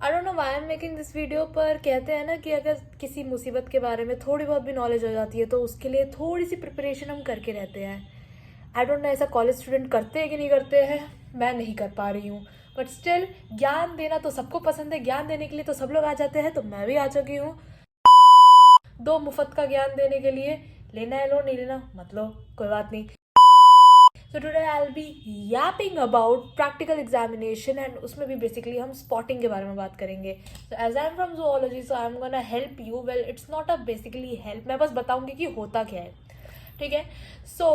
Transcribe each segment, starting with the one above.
I don't know why I am making this video, पर कहते हैं ना कि अगर किसी मुसीबत के बारे में थोड़ी बहुत भी नॉलेज हो जाती है तो उसके लिए थोड़ी सी प्रिपरेशन हम करके रहते हैं। आई डोंट नो ऐसा कॉलेज स्टूडेंट करते हैं कि नहीं करते हैं, मैं नहीं कर पा रही हूँ। बट स्टिल ज्ञान देना तो सबको पसंद है, ज्ञान देने के लिए तो सब लोग आ जाते हैं, तो मैं भी आ चुकी हूँ दो मुफ्त का ज्ञान देने के लिए। लेना है लो, नहीं लेना मत लो, कोई बात नहीं। So today I'll be yapping about practical examination and उसमें भी basically हम spotting के बारे में बात करेंगे। So as I'm from zoology, so I'm gonna help you. Well, it's not a basically help, मैं बस बताऊंगी कि होता क्या है, ठीक है। So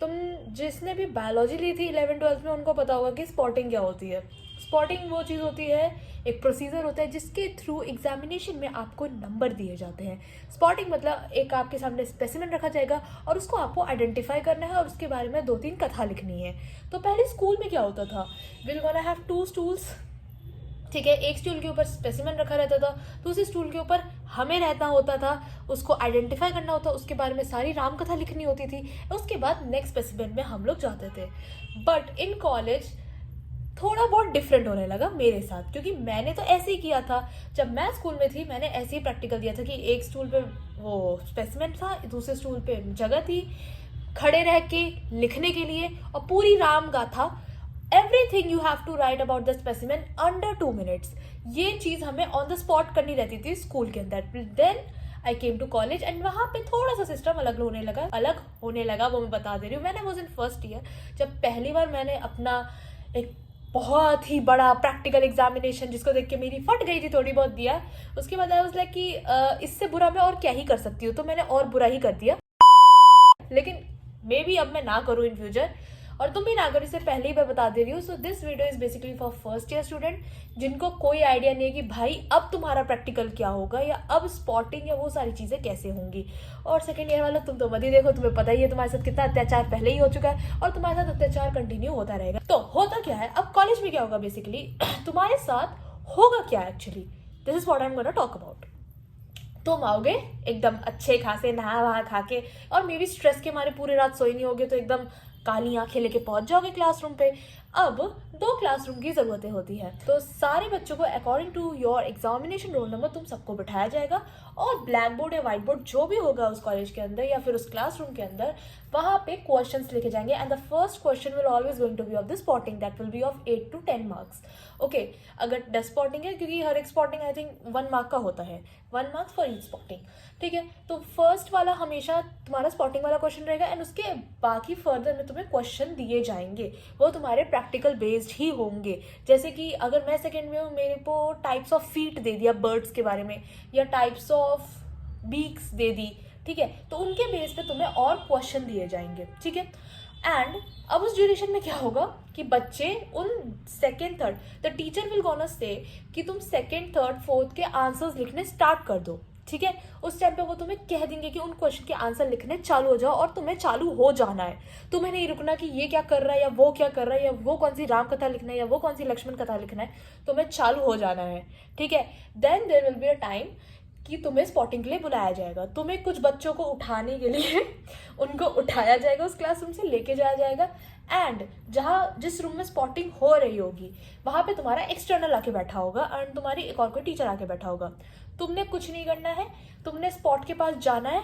तुम जिसने भी बायोलॉजी ली थी 11th-12th में उनको पता होगा कि स्पॉटिंग क्या होती है। स्पॉटिंग वो चीज़ होती है, एक प्रोसीजर होता है जिसके थ्रू एग्जामिनेशन में आपको नंबर दिए जाते हैं। स्पॉटिंग मतलब एक आपके सामने स्पेसिमेन रखा जाएगा और उसको आपको आइडेंटिफाई करना है और उसके बारे में 2-3 कथा लिखनी है। तो पहले स्कूल में क्या होता था, विल गोना हैव 2 स्टूल्स, ठीक है। एक स्टूल के ऊपर स्पेसिमेन रखा रहता था, दूसरे स्टूल के ऊपर हमें रहना होता था, उसको आइडेंटिफाई करना होता, उसके बारे में सारी राम कथा लिखनी होती थी। उसके बाद नेक्स्ट स्पेसिमेन में हम लोग जाते थे। बट इन कॉलेज थोड़ा बहुत डिफरेंट होने लगा मेरे साथ, क्योंकि मैंने तो ऐसे ही किया था। जब मैं स्कूल में थी मैंने ऐसे ही प्रैक्टिकल दिया था कि एक स्टूल पे वो स्पेसिमेन था, दूसरे स्टूल पे जगह थी खड़े रह के लिखने के लिए, और पूरी राम गाथा everything you have to write about the specimen under 2 minutes. ये चीज़ हमें ऑन द स्पॉट करनी रहती थी स्कूल के अंदर। Then I came to college and वहाँ पे थोड़ा सा सिस्टम अलग होने लगा, वो मैं बता दे रही हूँ। मैंने वॉज इन फर्स्ट ईयर, जब पहली बार मैंने अपना एक बहुत ही बड़ा प्रैक्टिकल एग्जामिनेशन जिसको देख के मेरी फट गई थी थोड़ी बहुत दिया। उसके बाद आई वाज लाइक कि इससे बुरा मैं और क्या ही कर सकती हूँ, तो मैंने और बुरा ही कर दिया। लेकिन मे बी अब मैं ना करूँ इन फ्यूचर, और तुम भी ना करो, इससे पहले ही मैं बता दे रही हूँ। So this video is basically for first year student जिनको कोई आइडिया नहीं है कि भाई अब तुम्हारा प्रैक्टिकल क्या होगा या अब स्पॉटिंग या वो सारी चीज़ें कैसे होंगी। और सेकेंड ईयर वाला तुम तो मत ही देखो, तुम्हें पता ही है तुम्हारे साथ कितना अत्याचार पहले ही हो चुका है और तुम्हारे साथ अत्याचार कंटिन्यू होता रहेगा। तो होता क्या है अब कॉलेज में, क्या होगा बेसिकली तुम्हारे साथ होगा क्या actually, this is what I am gonna talk about. तुम आओगे एकदम अच्छे खासे नहा वहा खा के, और मे बी स्ट्रेस के मारे पूरी रात सोई नहीं होगे, तो एकदम काली आंखें लेके पहुंच जाओगे क्लासरूम पे। अब 2 क्लासरूम की ज़रूरतें होती है, तो सारे बच्चों को according to your examination roll number तुम सबको बिठाया जाएगा, और ब्लैक बोर्ड या व्हाइट बोर्ड जो भी होगा उस कॉलेज के अंदर या फिर उस क्लासरूम के अंदर, वहाँ पे क्वेश्चंस लिखे जाएंगे। And the first question will always going to be of the spotting, that will be of 8 to 10 marks. Okay, अगर 10 स्पॉटिंग है, क्योंकि हर एक स्पॉटिंग आई थिंक 1 मार्क का होता है, 1 मार्क्स फॉर ईच स्पॉटिंग, ठीक है। तो फर्स्ट वाला हमेशा तुम्हारा स्पॉटिंग वाला क्वेश्चन रहेगा, एंड उसके बाकी फर्दर में तुम्हें क्वेश्चन दिए जाएंगे, वो तुम्हारे प्रैक्टिकल बेस्ड ही होंगे। जैसे कि अगर मैं सेकेंड में हूँ, मेरे को टाइप्स ऑफ फीट दे दिया बर्ड्स के बारे में, या टाइप्स ऑफ बीक्स दे दी, ठीक है, तो उनके बेस पे तुम्हें और क्वेश्चन दिए जाएंगे, ठीक है। एंड अब उस ड्यूरेशन में क्या होगा कि बच्चे उन second third, the teacher will gonna say कि तुम सेकेंड थर्ड फोर्थ के आंसर्स लिखने स्टार्ट कर दो, ठीक है। उस टाइम पे वो तुम्हें कह देंगे कि उन क्वेश्चन के आंसर लिखने चालू हो जाओ, और तुम्हें चालू हो जाना है। तुम्हें नहीं रुकना कि ये क्या कर रहा है या वो क्या कर रहा है, या वो कौन सी राम कथा लिखना है या वो कौन सी लक्ष्मण कथा लिखना है, तुम्हें चालू हो जाना है, ठीक है। Then there will be a time कि तुम्हें स्पॉटिंग के लिए बुलाया जाएगा। तुम्हें कुछ बच्चों को उठाने के लिए उनको उठाया जाएगा, उस क्लासरूम से लेके जाया जाएगा, एंड जिस रूम में स्पॉटिंग हो रही होगी वहाँ पे तुम्हारा एक्सटर्नल आके बैठा होगा, एंड तुम्हारी एक और कोई टीचर आके बैठा होगा। तुमने कुछ नहीं करना है, तुमने स्पॉट के पास जाना है।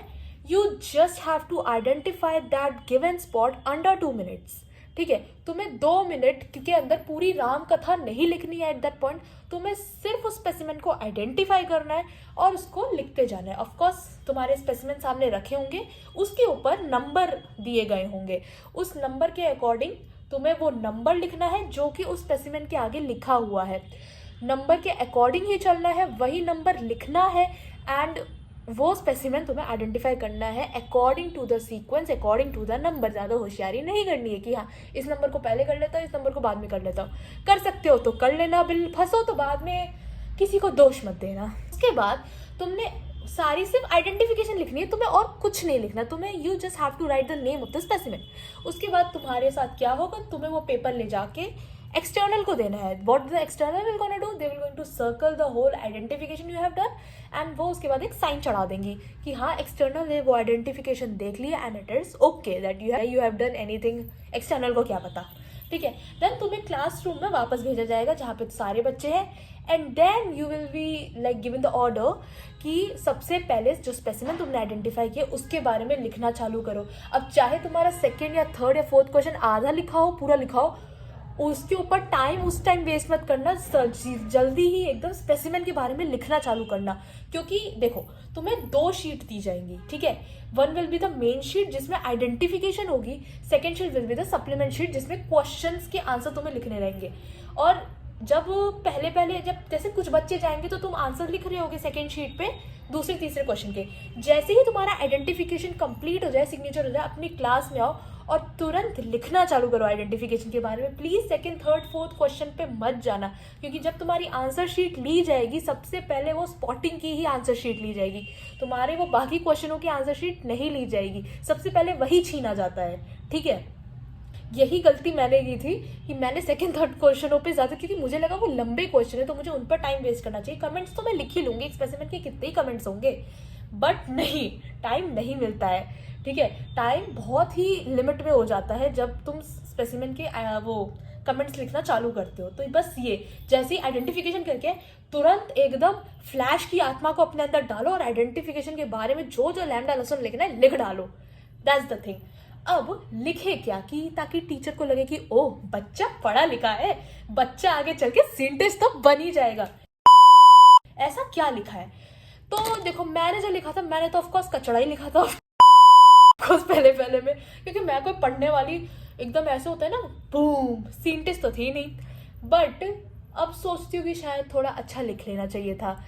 You just have to identify that given spot under 2 minutes, ठीक है। तुम्हें 2 मिनट के अंदर पूरी राम कथा नहीं लिखनी है एट दैट पॉइंट, तुम्हें सिर्फ उस स्पेसिमेन को आइडेंटिफाई करना है और उसको लिखते जाना है। ऑफकोर्स तुम्हारे स्पेसिमेन सामने रखे होंगे, उसके ऊपर नंबर दिए गए होंगे, उस नंबर के अकॉर्डिंग तुम्हें वो नंबर लिखना है जो कि उस स्पेसिमेन के आगे लिखा हुआ है। नंबर के अकॉर्डिंग ही चलना है, वही नंबर लिखना है, एंड वो स्पेसिमेन तुम्हें आइडेंटिफाई करना है according to the sequence, according to the number. ज़्यादा होशियारी नहीं करनी है कि हाँ इस नंबर को पहले कर लेता हूँ, इस नंबर को बाद में कर लेता हूँ। कर सकते हो तो कर लेना, बिल फंसो तो बाद में किसी को दोष मत देना। उसके बाद तुमने सारी सिर्फ आइडेंटिफिकेशन लिखनी है, तुम्हें और कुछ नहीं लिखना, तुम्हें you just have to write the name of the specimen. उसके बाद तुम्हारे साथ क्या होगा, तुम्हें वो पेपर ले जाके एक्सटर्नल को देना है। What the external will gonna do, they will going to circle the whole identification you have done, and वो उसके बाद एक साइन चढ़ा देंगी कि हाँ एक्सटर्नल ने वो आइडेंटिफिकेशन देख लिया and it is okay that you have done anything. External को क्या पता, ठीक है। देन तुम्हें क्लासरूम में वापस भेजा जाएगा जहाँ पे सारे बच्चे हैं, and then you will be like given the order कि सबसे पहले जो स्पेसिमेन तुमने आइडेंटिफाई किया उसके बारे में लिखना चालू करो। अब चाहे तुम्हारा सेकेंड या थर्ड या फोर्थ क्वेश्चन आधा लिखा हो, पूरा लिखा हो, उसके ऊपर उस टाइम वेस्ट मत करना, जल्दी ही एकदम स्पेसिमेन के बारे में लिखना चालू करना। क्योंकि देखो तुम्हें 2 शीट दी जाएंगी, ठीक है। One will be the main sheet जिसमें आइडेंटिफिकेशन होगी, second sheet will be the supplement sheet जिसमें क्वेश्चंस के आंसर तुम्हें लिखने रहेंगे। और जब पहले जब जैसे कुछ बच्चे जाएंगे तो तुम आंसर लिख रहे होगे सेकेंड शीट पे दूसरे तीसरे क्वेश्चन के। जैसे ही तुम्हारा आइडेंटिफिकेशन कंप्लीट हो जाए, सिग्नेचर हो जाए, अपनी क्लास में आओ और तुरंत लिखना चालू करो आइडेंटिफिकेशन के बारे में। Please second third fourth question पे मत जाना, क्योंकि जब तुम्हारी आंसर शीट ली जाएगी सबसे पहले वो स्पॉटिंग की ही आंसर शीट ली जाएगी, तुम्हारे वो बाकी क्वेश्चनों की आंसर शीट नहीं ली जाएगी, सबसे पहले वही छीना जाता है, ठीक है। यही गलती मैंने की थी कि मैंने सेकंड थर्ड क्वेश्चनों पे ज़्यादा, क्योंकि मुझे लगा वो लंबे क्वेश्चन है तो मुझे उन पर टाइम वेस्ट करना चाहिए। कमेंट्स तो मैं लिख ही लूँगी, एक स्पेसिमेन के कितने ही कमेंट्स होंगे, बट नहीं, टाइम नहीं मिलता है, ठीक है। टाइम बहुत ही लिमिट में हो जाता है जब तुम स्पेसिमेन के वो कमेंट्स लिखना चालू करते हो। तो बस ये जैसे ही आइडेंटिफिकेशन करके तुरंत एकदम फ्लैश की आत्मा को अपने अंदर डालो और आइडेंटिफिकेशन के बारे में जो जो लैम्डा लेसन लिखना है लिख डालो, दैट्स द थिंग। अब लिखे क्या कि ताकि टीचर को लगे कि ओह बच्चा पढ़ा लिखा है, बच्चा आगे चल के सिंटेक्स तो बन ही जाएगा। ऐसा क्या लिखा है? तो देखो मैंने जो लिखा था, मैंने तो ऑफकोर्स कचड़ा ही लिखा था ऑफकोर्स पहले में, क्योंकि मैं कोई पढ़ने वाली एकदम ऐसे होता है ना बूम सिंटेक्स तो थी नहीं। बट अब सोचती हूँ कि शायद थोड़ा अच्छा लिख लेना चाहिए था।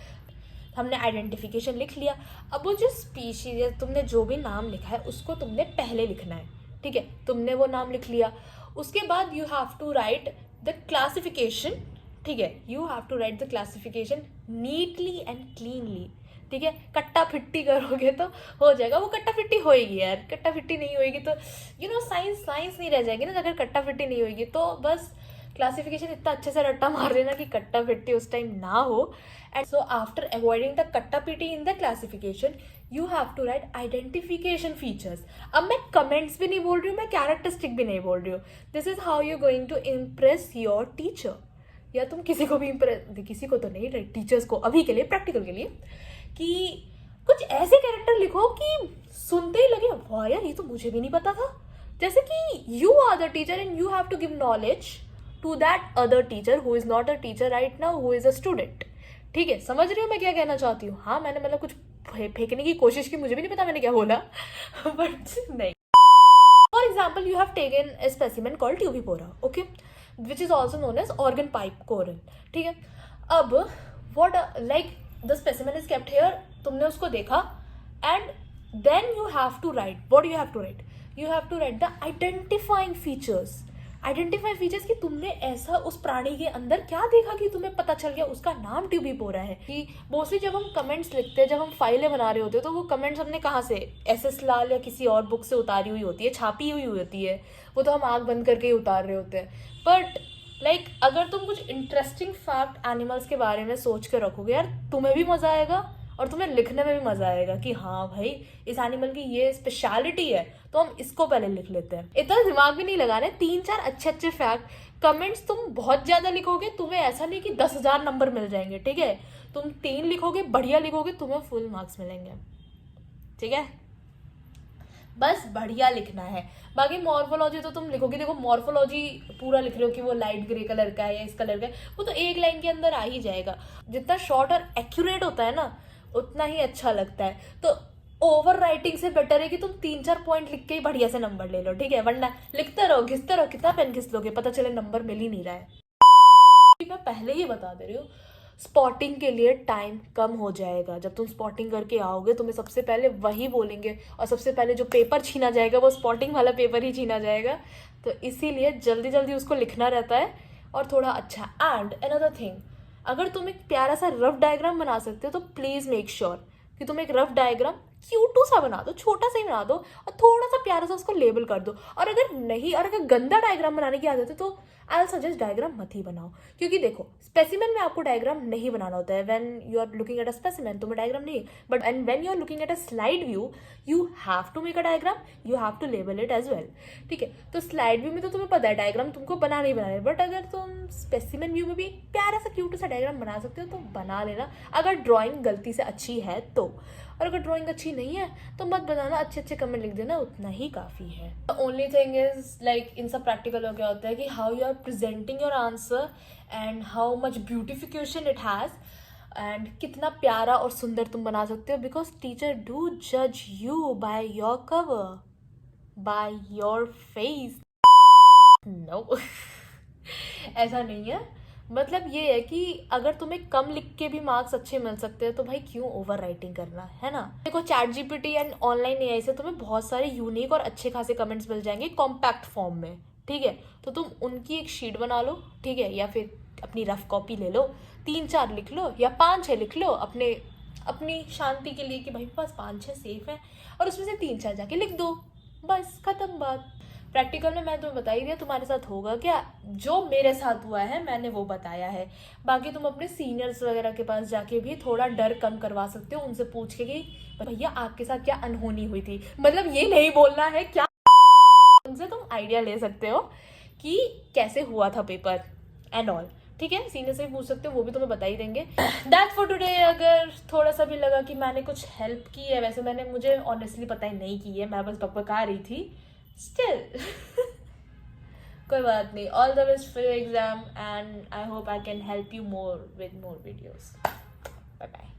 हमने आइडेंटिफिकेशन लिख लिया, अब वो जो स्पीशीज या तुमने जो भी नाम लिखा है उसको तुमने पहले लिखना है, ठीक है। तुमने वो नाम लिख लिया, उसके बाद you have to write the classification, ठीक है। You have to write the classification neatly and cleanly, ठीक है। कट्टा फिट्टी करोगे तो हो जाएगा, वो कट्टा फिट्टी होएगी यार, कट्टा फिट्टी नहीं होएगी तो साइंस नहीं रह जाएगी ना। अगर कट्टा फिट्टी नहीं होएगी तो बस क्लासिफिकेशन इतना अच्छे से रट्टा मार देना कि कट्टा फिट्टी उस टाइम ना हो। And so after avoiding the कट्टा पिटी in the classification you have to write identification features. अब मैं कमेंट्स भी नहीं बोल रही हूँ, मैं कैरेक्टरिस्टिक भी नहीं बोल रही हूँ। This is how you going to impress your teacher, या तुम किसी को भी इम्प्रेस, किसी को तो नहीं, लाइक टीचर्स को अभी के लिए, प्रैक्टिकल के लिए, कि कुछ ऐसे कैरेक्टर लिखो कि सुनते ही लगे वाह यार ये तो मुझे भी नहीं पता था। जैसे कि you are the teacher and you have to give knowledge to that other teacher who is not a teacher right now, who is a student, ठीक है। समझ रही हो मैं क्या कहना चाहती हूँ? हाँ मैंने मतलब कुछ फेंकने की कोशिश की, मुझे भी नहीं पता मैंने क्या बोला बट नहीं। For example you have taken a specimen called Tubipora, okay, which is also known as organ pipe coral, ठीक है। अब what like the specimen is kept here, तुमने उसको देखा and then you have to write, what you have to write, you have to write the identifying features. Identify features कि तुमने ऐसा उस प्राणी के अंदर क्या देखा कि तुम्हें पता चल गया उसका नाम ट्यूबिपोरा है। कि मोस्टली जब हम कमेंट्स लिखते हैं, जब हम फाइलें बना रहे होते हैं, तो वो कमेंट्स हमने कहाँ से, एसएस लाल या किसी और बुक से उतारी हुई होती है, छापी हुई होती है, वो तो हम आँख बंद करके ही उतार रहे होते हैं। बट लाइक अगर तुम कुछ इंटरेस्टिंग फैक्ट एनिमल्स के बारे में सोच के रखोगे यार, तुम्हें भी मजा आएगा और तुम्हें लिखने में भी मजा आएगा कि हाँ भाई इस एनिमल की ये स्पेशलिटी है, तो हम इसको पहले लिख लेते हैं। इतना दिमाग भी नहीं लगाना है, 3-4 अच्छे फैक्ट। कमेंट्स तुम बहुत ज्यादा लिखोगे, तुम्हें ऐसा नहीं कि 10,000 नंबर मिल जाएंगे, ठीक है। तुम 3 लिखोगे, बढ़िया लिखोगे, तुम्हें फुल मार्क्स मिलेंगे, ठीक है। बस बढ़िया लिखना है। बाकी मॉर्फोलॉजी तो तुम लिखोगे, देखो मॉर्फोलॉजी पूरा लिख रहे हो कि वो लाइट ग्रे कलर का है या इस कलर का है, वो तो एक लाइन के अंदर आ ही जाएगा। जितना शॉर्ट और एक्यूरेट होता है ना उतना ही अच्छा लगता है। तो ओवर राइटिंग से बेटर है कि तुम 3-4 पॉइंट लिख के ही बढ़िया से नंबर ले लो, ठीक है। वरना लिखते रहो, घिसते रहो, कितना पेन घिस लोगे, पता चले नंबर मिल ही नहीं रहा है। मैं पहले ही बता दे रही हूँ, स्पॉटिंग के लिए टाइम कम हो जाएगा। जब तुम स्पॉटिंग करके आओगे तुम्हें सबसे पहले वही बोलेंगे और सबसे पहले जो पेपर छीना जाएगा वो स्पॉटिंग वाला पेपर ही छीना जाएगा। तो इसीलिए जल्दी जल्दी उसको लिखना रहता है और थोड़ा अच्छा। एंड अनदर थिंग, अगर तुम एक प्यारा सा रफ डायग्राम बना सकते हो तो प्लीज़ मेक श्योर कि तुम एक रफ डायग्राम क्यूटू सा बना दो, छोटा सा ही बना दो और थोड़ा सा प्यारा सा उसको लेबल कर दो। और अगर गंदा डायग्राम बनाने की आदत है तो आई सजेस्ट डायग्राम मत ही बनाओ। क्योंकि देखो स्पेसिमेन में आपको डायग्राम नहीं बनाना होता है। When you are looking at a specimen तुम्हें डायग्राम नहीं, but and when you are looking at a slide view you have to make a diagram, you have to label it as well. ठीक है, तो slide view में तो तुम्हें पता है डायग्राम तुमको बनाना ही बनाना है, बट अगर तुम स्पेसिमेन व्यू में भी एक प्यारा सा क्यूट सा डायग्राम बना सकते हो तो बना लेना, अगर ड्राइंग गलती से अच्छी है तो। और अगर ड्राइंग अच्छी नहीं है तो मत बनाना, अच्छे अच्छे कमेंट लिख देना, उतना ही काफ़ी है। The only thing is like इन सब प्रैक्टिकल हो क्या होता है कि how you are presenting your answer and how much beautification it has and कितना प्यारा और सुंदर तुम बना सकते हो। बिकॉज टीचर डू जज you by your cover, by your face. No ऐसा नहीं है। मतलब ये है कि अगर तुम्हें कम लिख के भी मार्क्स अच्छे मिल सकते हैं तो भाई क्यों ओवर राइटिंग करना, है ना। देखो ChatGPT एंड ऑनलाइन एआई से तुम्हें बहुत सारे यूनिक और अच्छे खासे कमेंट्स मिल जाएंगे कॉम्पैक्ट फॉर्म में। ठीक है, तो तुम उनकी एक शीट बना लो, ठीक है, या फिर अपनी रफ कॉपी ले लो, 3-4 लिख लो या 5-6 लिख लो अपनी शांति के लिए कि भाई पास 5-6 सेफ है, और उसमें से 3-4 जाके लिख दो, बस खत्म बात। प्रैक्टिकल में मैं तुम्हें बता ही दिया, तुम्हारे साथ होगा क्या, जो मेरे साथ हुआ है मैंने वो बताया है। बाकी तुम अपने सीनियर्स वगैरह के पास जाके भी थोड़ा डर कम करवा सकते हो, उनसे पूछ के कि भैया आपके साथ क्या अनहोनी हुई थी, मतलब ये नहीं बोलना है क्या, उनसे तुम आइडिया ले सकते हो कि कैसे हुआ था पेपर एंड ऑल। ठीक है, सीनियर से भी पूछ सकते हो, वो भी तुम्हें बता ही देंगे। That's for today. अगर थोड़ा सा भी लगा कि मैंने कुछ हेल्प की है, वैसे मैंने मुझे ऑनेस्टली पता ही नहीं की है, मैं बस बकबका रही थी स्टिल कोई बात नहीं। All the best for your exam and I hope I can help you more with more videos. Bye bye.